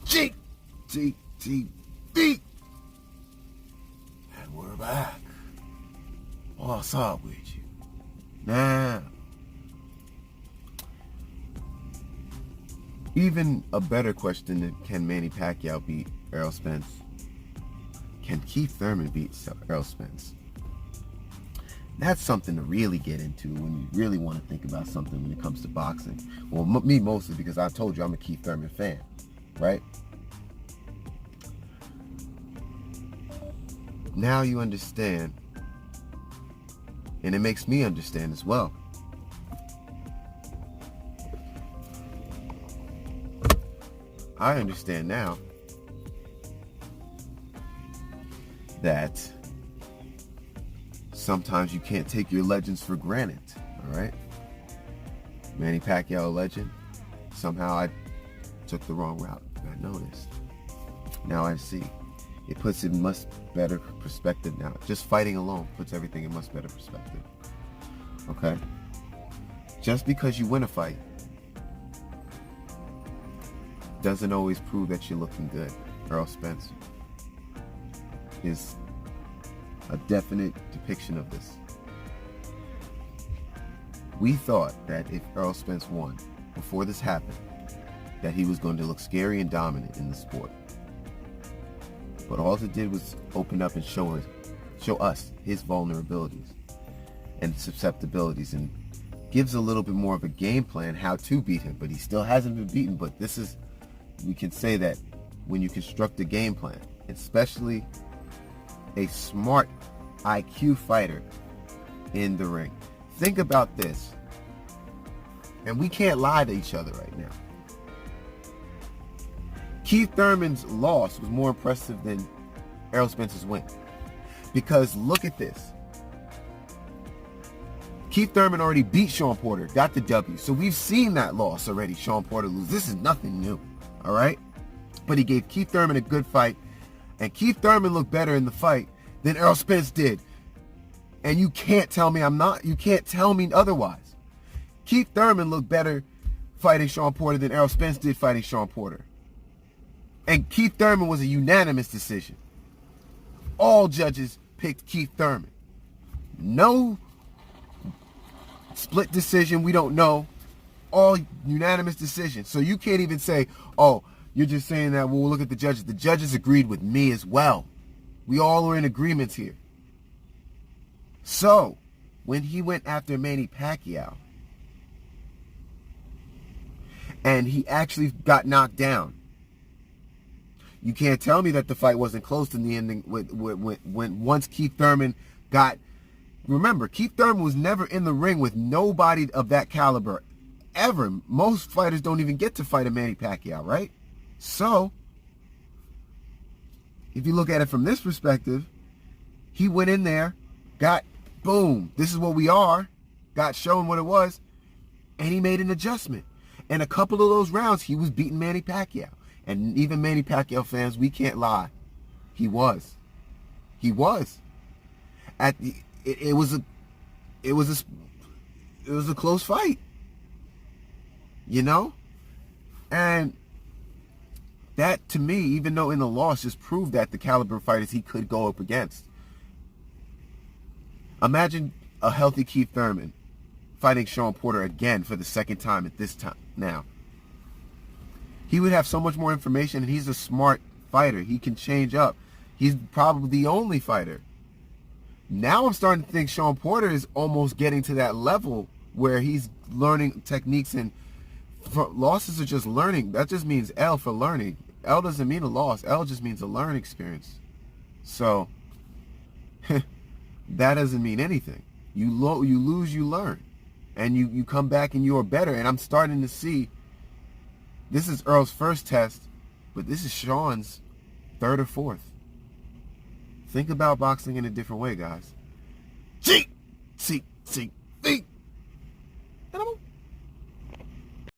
GTTV. And we're back. What's up with you? Now, even a better question than can Manny Pacquiao beat Errol Spence? Can Keith Thurman beat Errol Spence? That's something to really get into when you really want to think about something when it comes to boxing. Well, me mostly, because I told you I'm a Keith Thurman fan, right? Now you understand, and it makes me understand as well. I understand now that sometimes you can't take your legends for granted, all right? Manny Pacquiao, a legend. Somehow I took the wrong route. I noticed. Now I see. It puts it in much better perspective now. Just fighting alone puts everything in much better perspective. Okay? Just because you win a fight doesn't always prove that you're looking good. Errol Spence is a definite depiction of this. We thought that if Errol Spence won before this happened, that he was going to look scary and dominant in the sport. But all it did was open up and show us his vulnerabilities and susceptibilities, and gives a little bit more of a game plan how to beat him. But he still hasn't been beaten. But this is, we can say that when you construct a game plan, especially a smart IQ fighter in the ring. Think about this. And we can't lie to each other right now. Keith Thurman's loss was more impressive than Errol Spence's win. Because look at this. Keith Thurman already beat Shawn Porter, got the W. So we've seen that loss already, Shawn Porter lose. This is nothing new, all right? But he gave Keith Thurman a good fight. And Keith Thurman looked better in the fight than Errol Spence did. And you can't tell me you can't tell me otherwise. Keith Thurman looked better fighting Shawn Porter than Errol Spence did fighting Shawn Porter. And Keith Thurman was a unanimous decision. All judges picked Keith Thurman. No split decision, we don't know. All unanimous decision. So you can't even say, oh, you're just saying that, well, we'll look at the judges. The judges agreed with me as well. We all are in agreement here. So, when he went after Manny Pacquiao, and he actually got knocked down, you can't tell me that the fight wasn't close in the ending when once Keith Thurman got... Remember, Keith Thurman was never in the ring with nobody of that caliber, ever. Most fighters don't even get to fight a Manny Pacquiao, right? So, if you look at it from this perspective, he went in there, got, boom, this is what we are, got shown what it was, and he made an adjustment. And a couple of those rounds, he was beating Manny Pacquiao. And even Manny Pacquiao fans, we can't lie. He was. He was. It was a close fight. You know? And that, to me, even though in the loss, just proved that the caliber of fighters he could go up against. Imagine a healthy Keith Thurman fighting Shawn Porter again for the second time at this time now. He would have so much more information, and he's a smart fighter. He can change up. He's probably the only fighter. Now I'm starting to think Shawn Porter is almost getting to that level where he's learning techniques, and losses are just learning. That just means L for learning. L doesn't mean a loss. L just means a learning experience. So, that doesn't mean anything. You lose, you learn. And you come back and you are better. And I'm starting to see, this is Earl's first test, but this is Shawn's third or fourth. Think about boxing in a different way, guys. GTTV.